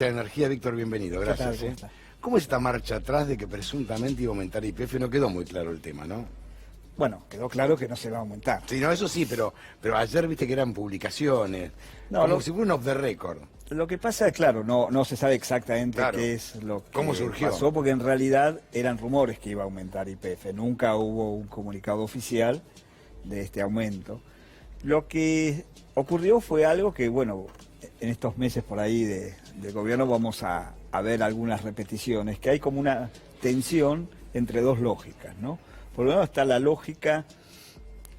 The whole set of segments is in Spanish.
La energía, Víctor, bienvenido, gracias. ¿Cómo es esta marcha atrás de que presuntamente iba a aumentar YPF? No quedó muy claro el tema, ¿no? Bueno, quedó claro que no se va a aumentar. Sí, no, eso sí, pero ayer viste que eran publicaciones, no, como si fuera un off the record. Lo que pasa es, claro, no se sabe exactamente qué es lo que ¿Cómo surgió? pasó, porque en realidad eran rumores que iba a aumentar YPF. Nunca hubo un comunicado oficial de este aumento. Lo que ocurrió fue algo que, bueno, en estos meses por ahí de gobierno vamos a ver algunas repeticiones, que hay como una tensión entre dos lógicas, ¿no? Por un lado está la lógica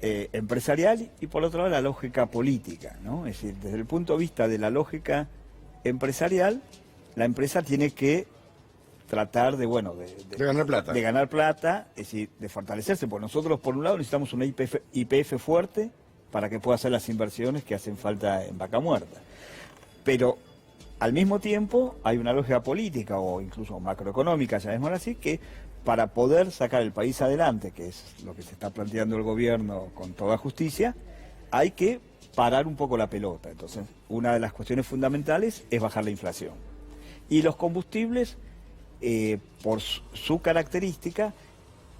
empresarial y por otro lado la lógica política, ¿no? Es decir, desde el punto de vista de la lógica empresarial, la empresa tiene que tratar de ganar plata. De ganar plata, es decir, de fortalecerse, porque nosotros por un lado necesitamos una YPF fuerte para que pueda hacer las inversiones que hacen falta en Vaca Muerta. Pero al mismo tiempo hay una lógica política o incluso macroeconómica, llamémoslo así, que para poder sacar el país adelante, que es lo que se está planteando el gobierno con toda justicia, hay que parar un poco la pelota. Entonces, una de las cuestiones fundamentales es bajar la inflación. Y los combustibles, por su característica,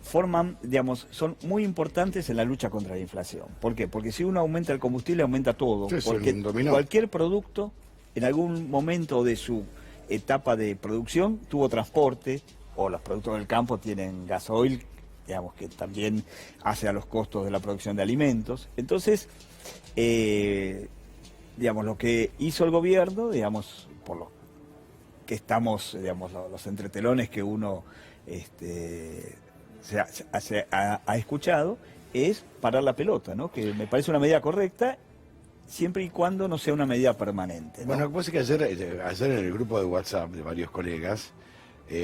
son muy importantes en la lucha contra la inflación. ¿Por qué? Porque si uno aumenta el combustible, aumenta todo. Sí, porque cualquier producto, en algún momento de su etapa de producción, tuvo transporte, o los productos del campo tienen gasoil, digamos, que también hace a los costos de la producción de alimentos. Entonces, digamos, lo que hizo el gobierno, digamos, por lo que estamos, digamos, los entretelones que uno ha escuchado, es parar la pelota, ¿no? Que me parece una medida correcta, siempre y cuando no sea una medida permanente, ¿no? Bueno, lo que pasa es que ayer en el grupo de WhatsApp de varios colegas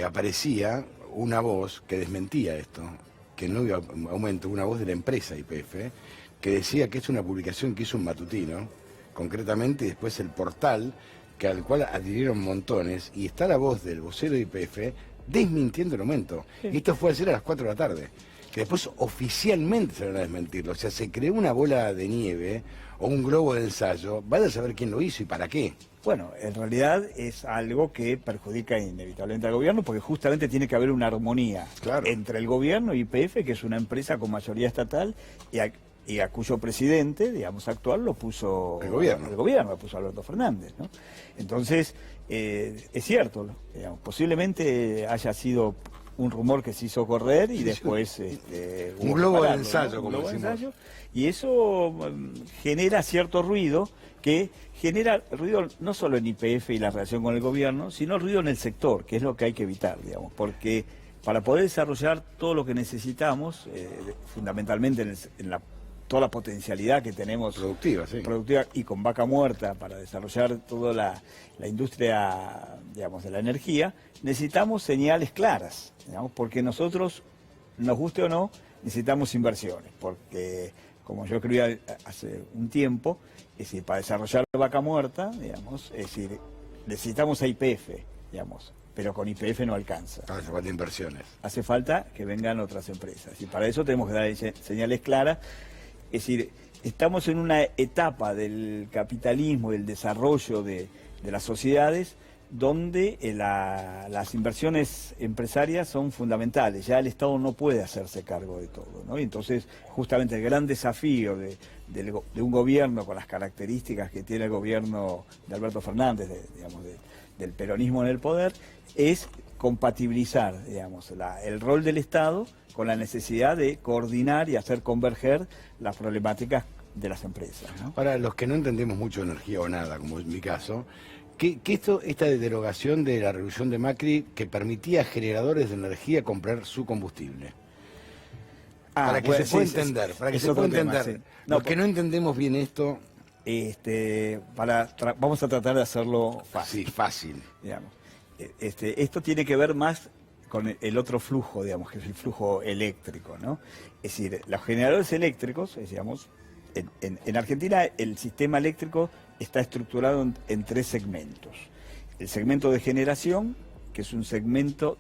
aparecía una voz que desmentía esto, que no iba a aumento, una voz de la empresa YPF, que decía que es una publicación que hizo un matutino, concretamente, y después el portal, al cual adhirieron montones, y está la voz del vocero de YPF desmintiendo el aumento. Sí. Y esto fue ayer a las 4 de la tarde, que después oficialmente se van a desmentirlo. O sea, se creó una bola de nieve o un globo de ensayo, vaya a saber quién lo hizo y para qué. Bueno, en realidad es algo que perjudica inevitablemente al gobierno, porque justamente tiene que haber una armonía entre el gobierno y YPF, que es una empresa con mayoría estatal, y a cuyo presidente, digamos, actual lo puso el gobierno, lo puso Alberto Fernández, ¿no? Entonces, es cierto, digamos, posiblemente haya sido un rumor que se hizo correr y después un globo de ensayo, ¿no? como decimos. Y eso genera cierto ruido, que genera ruido no solo en YPF y la relación con el gobierno, sino ruido en el sector, que es lo que hay que evitar, digamos, porque para poder desarrollar todo lo que necesitamos, fundamentalmente en toda la potencialidad que tenemos productiva y con Vaca Muerta para desarrollar toda la industria, digamos, de la energía, necesitamos señales claras, digamos, porque nosotros, nos guste o no, necesitamos inversiones, porque como yo escribía hace un tiempo, es decir, para desarrollar Vaca Muerta, digamos, es decir, necesitamos a YPF, digamos, pero con YPF no alcanza. Hace falta inversiones. Hace falta que vengan otras empresas, y para eso tenemos que dar señales claras. Es decir, estamos en una etapa del capitalismo, del desarrollo de las sociedades, donde las inversiones empresarias son fundamentales. Ya el Estado no puede hacerse cargo de todo, ¿no? Y entonces, justamente el gran desafío de un gobierno con las características que tiene el gobierno de Alberto Fernández, del peronismo en el poder, es compatibilizar, digamos, el rol del Estado con la necesidad de coordinar y hacer converger las problemáticas de las empresas, ¿no? Para los que no entendemos mucho de energía o nada, como en mi caso, esta derogación de la revolución de Macri que permitía a generadores de energía comprar su combustible. Para que se pueda entender, para que se pueda entender. Sí. Los que no entendemos bien esto... vamos a tratar de hacerlo fácil. Sí, fácil. Digamos. Esto tiene que ver más con el otro flujo, digamos, que es el flujo eléctrico, ¿no? Es decir, los generadores eléctricos, digamos, en Argentina el sistema eléctrico está estructurado en 3 segmentos. El segmento de generación, que es un segmento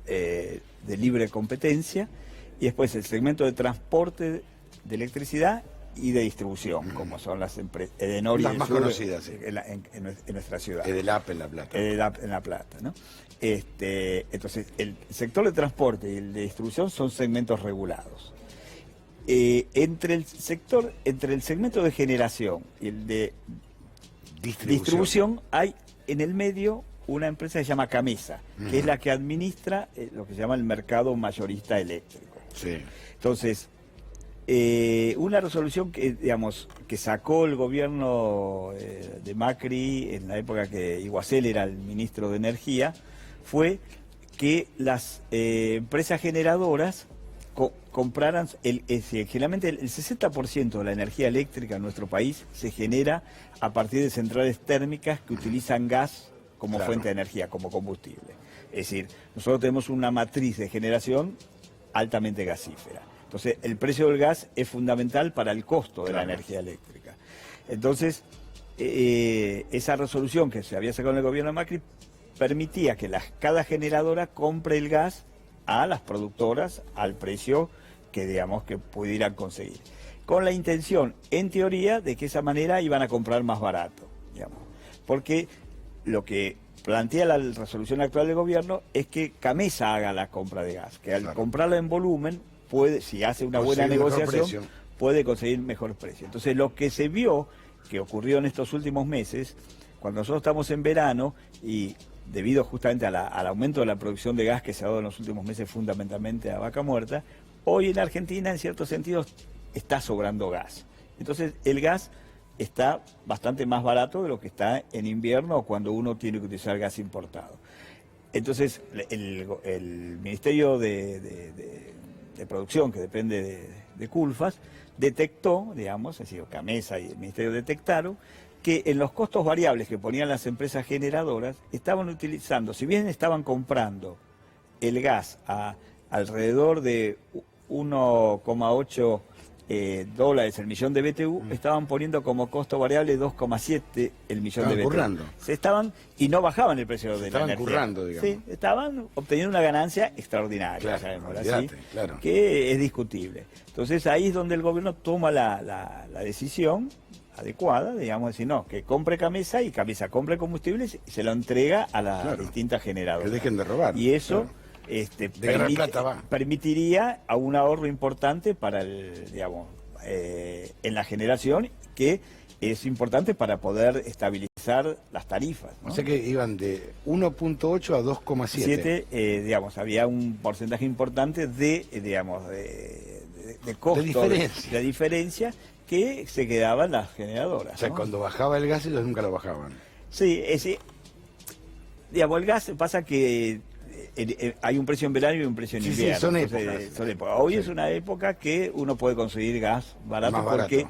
de libre competencia, y después el segmento de transporte de electricidad y de distribución, como son las empresas Edenor y las más Edesur, conocidas, sí. en nuestra ciudad. Edelap en La Plata. Edelap en La Plata, ¿no? Entonces, el sector de transporte y el de distribución son segmentos regulados. Entre el segmento de generación y el de distribución hay en el medio una empresa que se llama Camesa, que es la que administra lo que se llama el mercado mayorista eléctrico. Sí. Entonces, una resolución que, digamos, que sacó el gobierno de Macri en la época que Iguacel era el ministro de Energía, fue que las empresas generadoras compraran, generalmente el 60% de la energía eléctrica en nuestro país se genera a partir de centrales térmicas que utilizan gas como fuente de energía, como combustible. Es decir, nosotros tenemos una matriz de generación altamente gasífera. Entonces, el precio del gas es fundamental para el costo de la energía eléctrica. Entonces, esa resolución que se había sacado en el gobierno de Macri permitía que cada generadora compre el gas a las productoras al precio que, digamos, que pudieran conseguir. Con la intención, en teoría, de que esa manera iban a comprar más barato, digamos. Porque lo que plantea la resolución actual del gobierno es que Camesa haga la compra de gas, que al comprarla en volumen, puede, si hace una buena negociación, puede conseguir mejor precio. Entonces, lo que se vio, que ocurrió en estos últimos meses, cuando nosotros estamos en verano y debido justamente al aumento de la producción de gas que se ha dado en los últimos meses fundamentalmente a Vaca Muerta, hoy en Argentina en ciertos sentidos está sobrando gas. Entonces el gas está bastante más barato de lo que está en invierno o cuando uno tiene que utilizar gas importado. Entonces el Ministerio de Producción, que depende de Culfas, detectó, digamos, es decir, Camesa y el Ministerio detectaron que en los costos variables que ponían las empresas generadoras estaban utilizando, si bien estaban comprando el gas a alrededor de 1,8 dólares el millón de BTU, estaban poniendo como costo variable 2,7 el millón de BTU. Currando. Y no bajaban el precio de la energía. Estaban currando, digamos. Sí, estaban obteniendo una ganancia extraordinaria, claro, sabemos, claro, que es discutible. Entonces ahí es donde el gobierno toma la decisión adecuada, digamos, decir, no, que compre Camesa y Camesa compre combustibles y se lo entrega a las distintas generadoras. Que dejen de robar. Y eso plata permitiría a un ahorro importante para digamos, en la generación, que es importante para poder estabilizar las tarifas, ¿no? O sea que iban de 1.8 a 2,7. Digamos, había un porcentaje importante de costo, de diferencia que se quedaban las generadoras. O sea, ¿no? cuando bajaba el gas ellos nunca lo bajaban. Sí, digamos, el gas pasa que hay un precio en verano y un precio en invierno. Sí, son épocas. Hoy es una época que uno puede conseguir gas barato, porque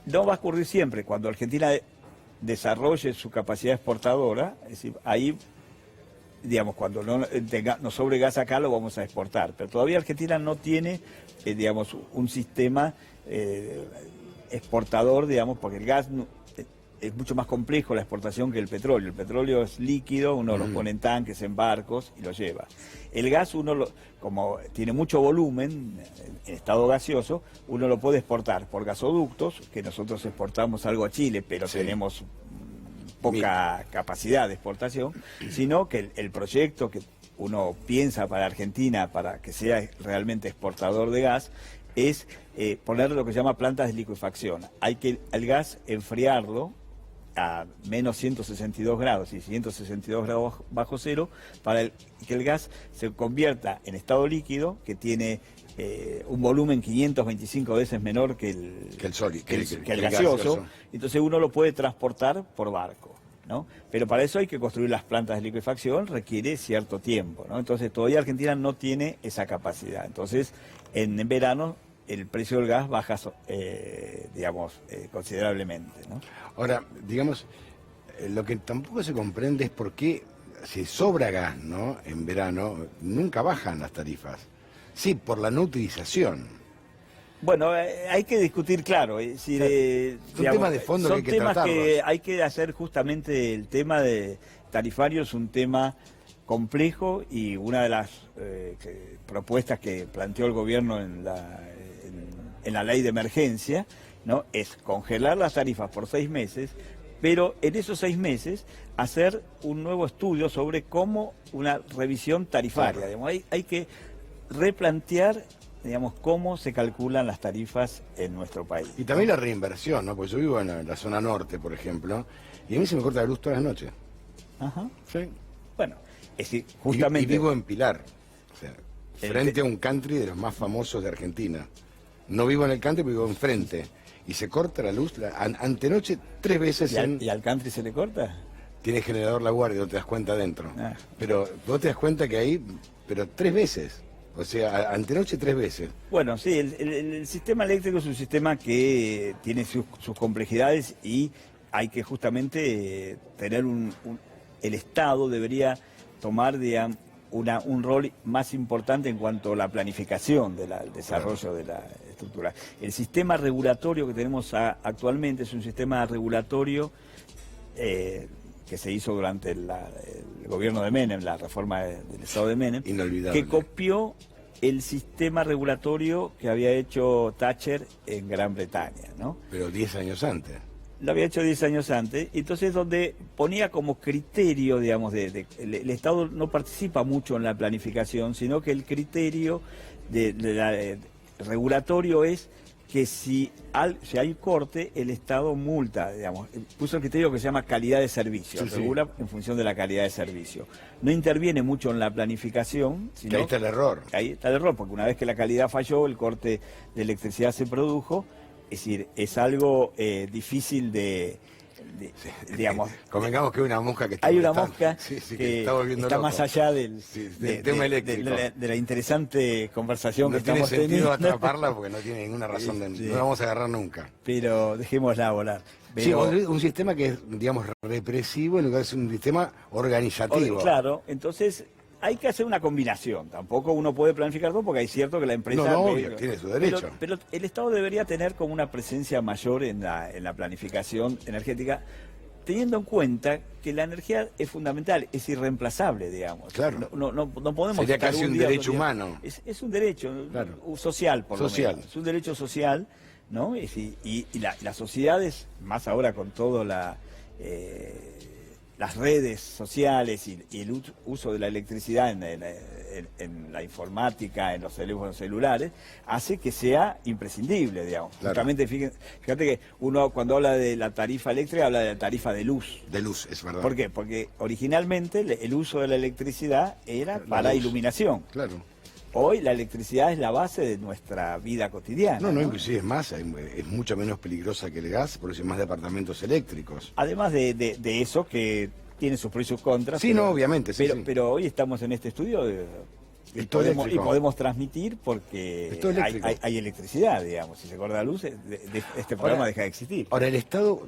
no va a ocurrir siempre. Cuando Argentina desarrolle su capacidad exportadora, es decir, ahí, digamos, cuando nos sobre gas acá lo vamos a exportar. Pero todavía Argentina no tiene, digamos, un sistema exportador, digamos, porque el gas es mucho más complejo la exportación que el petróleo. El petróleo es líquido, uno lo pone en tanques, en barcos y lo lleva. El gas, como tiene mucho volumen, en estado gaseoso, uno lo puede exportar por gasoductos, que nosotros exportamos algo a Chile, pero tenemos poca capacidad de exportación, sino que el proyecto que uno piensa para Argentina, para que sea realmente exportador de gas, es poner lo que se llama plantas de liquefacción. Hay que el gas enfriarlo a menos 162 grados y 162 grados bajo cero para que el gas se convierta en estado líquido, que tiene un volumen 525 veces menor que el gaseoso. Entonces uno lo puede transportar por barco, ¿no? Pero para eso hay que construir las plantas de liquefacción, requiere cierto tiempo, ¿no? Entonces todavía Argentina no tiene esa capacidad. Entonces en verano el precio del gas baja, digamos, considerablemente, ¿no? Ahora, digamos, lo que tampoco se comprende es por qué si sobra gas, ¿no?, en verano, nunca bajan las tarifas. Sí, por la no utilización. Bueno, hay que discutir, claro. Es decir, son temas de fondo que hay que tratarlos. Son temas que hay que hacer. Justamente el tema de tarifario es un tema complejo, y una de las propuestas que planteó el gobierno en en la ley de emergencia, ¿no? Es congelar las tarifas por 6 meses, pero en esos 6 meses hacer un nuevo estudio sobre cómo una revisión tarifaria. Claro. Digamos, hay que replantear, digamos, cómo se calculan las tarifas en nuestro país. Y también la reinversión, ¿no? Porque yo vivo en la zona norte, por ejemplo, y a mí se me corta la luz todas las noches. Ajá. Sí. Bueno, es decir, justamente... Y vivo en Pilar, o sea, frente a un country de los más famosos de Argentina. No vivo en el country, vivo enfrente. Y se corta la luz antenoche 3 veces ¿Y al country se le corta? Tiene generador La Guardia, no te das cuenta adentro. Ah. Pero vos te das cuenta que ahí, pero 3 veces. O sea, antenoche 3 veces. Bueno, sí, el sistema eléctrico es un sistema que tiene sus complejidades y hay que justamente tener el Estado debería tomar, digamos, un rol más importante en cuanto a la planificación del desarrollo de la estructura. El sistema regulatorio que tenemos actualmente es un sistema regulatorio que se hizo durante el gobierno de Menem, la reforma del Estado de Menem, Inolvidable. que copió el sistema regulatorio que había hecho Thatcher en Gran Bretaña, ¿no? Pero 10 años antes. Lo había hecho 10 años antes, entonces donde ponía como criterio, digamos, el Estado no participa mucho en la planificación, sino que el criterio regulatorio es que si hay corte, el Estado multa, digamos, puso el criterio que se llama calidad de servicio, Sí, regula en función de la calidad de servicio. No interviene mucho en la planificación, Que sino ahí está el error. ahí está el error, porque una vez que la calidad falló, el corte de electricidad se produjo. Es decir, es algo difícil digamos... Convengamos que hay una mosca que está Hay una molestando. mosca Sí, que está volviendo está loco. más allá del tema eléctrico. de la interesante conversación No que tiene estamos sentido teniendo. atraparla porque no tiene ninguna razón. Sí. No la vamos a agarrar nunca. Pero dejémosla volar. Sí, Pero, un sistema que es, digamos, represivo en lugar de ser un sistema organizativo. claro, entonces... Hay que hacer una combinación, tampoco uno puede planificar todo porque hay cierto que la empresa... No, obvio, tiene su derecho. Pero el Estado debería tener como una presencia mayor en la planificación energética, teniendo en cuenta que la energía es fundamental, es irreemplazable, digamos. Claro. No podemos... Sería estar casi un día, derecho 2 días. humano. Es un derecho Claro. social, por Social. lo menos. Es un derecho social, ¿no? Y las sociedades, más ahora con todo las redes sociales y el uso de la electricidad en la informática, en los teléfonos celulares, hace que sea imprescindible, digamos. Claro. Justamente, fíjate que uno cuando habla de la tarifa eléctrica habla de la tarifa de luz. De luz, es verdad. ¿Por qué? Porque originalmente el uso de la electricidad era La para luz. iluminación. Claro. Hoy la electricidad es la base de nuestra vida cotidiana. No, inclusive es más, es mucho menos peligrosa que el gas, por eso hay más departamentos eléctricos. Además de eso que tiene sus pros y sus contras. Sí, no, obviamente, sí, sí. Pero hoy estamos en este estudio y todo eléctrico. podemos transmitir porque Es todo eléctrico. hay electricidad, digamos. Si se corta la luz, este programa deja de existir. Ahora, el Estado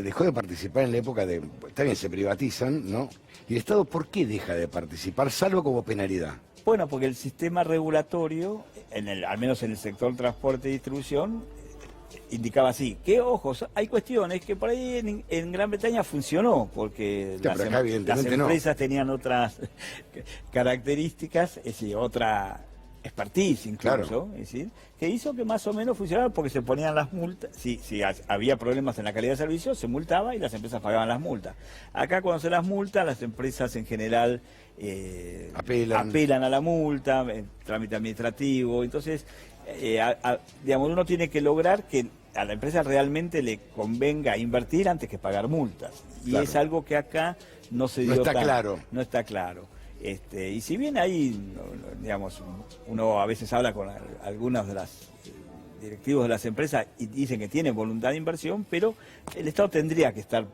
dejó de participar en la época de... Está bien, se privatizan, ¿no? ¿Y el Estado por qué deja de participar, salvo como penalidad? Bueno, porque el sistema regulatorio, al menos en el sector transporte y distribución, indicaba así, que ojos, hay cuestiones que por ahí en Gran Bretaña funcionó, porque Claro, pero acá las evidentemente empresas tenían otras características, es decir, otra expertise incluso, Claro. es decir, que hizo que más o menos funcionara porque se ponían las multas, si había problemas en la calidad de servicio, se multaba y las empresas pagaban las multas. Acá cuando se las multa, las empresas en general apelan a la multa, trámite administrativo, entonces, digamos, uno tiene que lograr que a la empresa realmente le convenga invertir antes que pagar multas. Y Claro. es algo que acá no se dio No está tan- claro. No está claro. Y si bien ahí, digamos, uno a veces habla con algunos de los directivos de las empresas y dicen que tienen voluntad de inversión, pero el Estado tendría que estar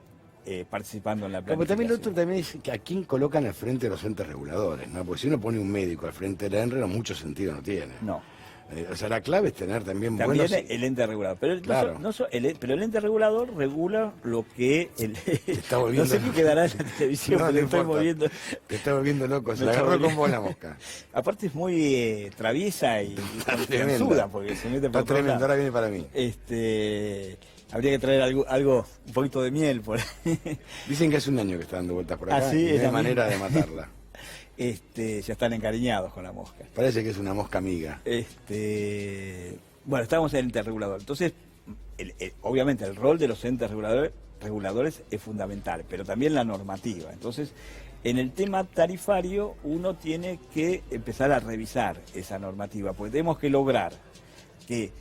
participando en la Como planificación. también lo otro también es que a quién colocan al frente de los entes reguladores, ¿no? Porque si uno pone un médico al frente de la ENRE, mucho sentido no tiene. No. O sea, la clave es tener también También buenos... el ente regulador. Pero, Claro. pero el ente regulador regula lo que... está volviendo no sé qué loco. quedará en la televisión, No, pero no estoy importa. moviendo. Te está volviendo loco, se Me la está agarró con volviendo. vos la mosca. Aparte es muy traviesa y tremenda. confianzuda, porque se mete por Está todos tremendo, lados. ahora viene para mí. Habría que traer algo, un poquito de miel por ahí. Dicen que hace un año que está dando vueltas por acá Ah, sí, y es no hay la manera misma. de matarla. Ya están encariñados con la mosca. Parece que es una mosca amiga. Bueno, estábamos en el ente regulador. Entonces, obviamente el rol de los entes reguladores es fundamental, pero también la normativa. Entonces, en el tema tarifario uno tiene que empezar a revisar esa normativa, porque tenemos que lograr que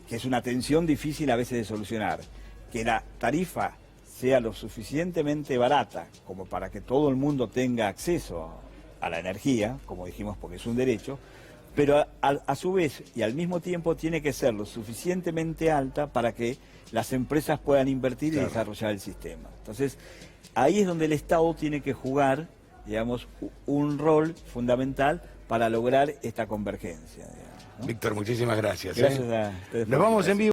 es una tensión difícil a veces de solucionar, que la tarifa sea lo suficientemente barata como para que todo el mundo tenga acceso a la energía, como dijimos, porque es un derecho, pero a su vez y al mismo tiempo tiene que ser lo suficientemente alta para que las empresas puedan invertir y desarrollar el sistema. Entonces, ahí es donde el Estado tiene que jugar, digamos, un rol fundamental para lograr esta convergencia, digamos, ¿no? Víctor, muchísimas gracias. Gracias a ustedes. Nos vamos en vivo.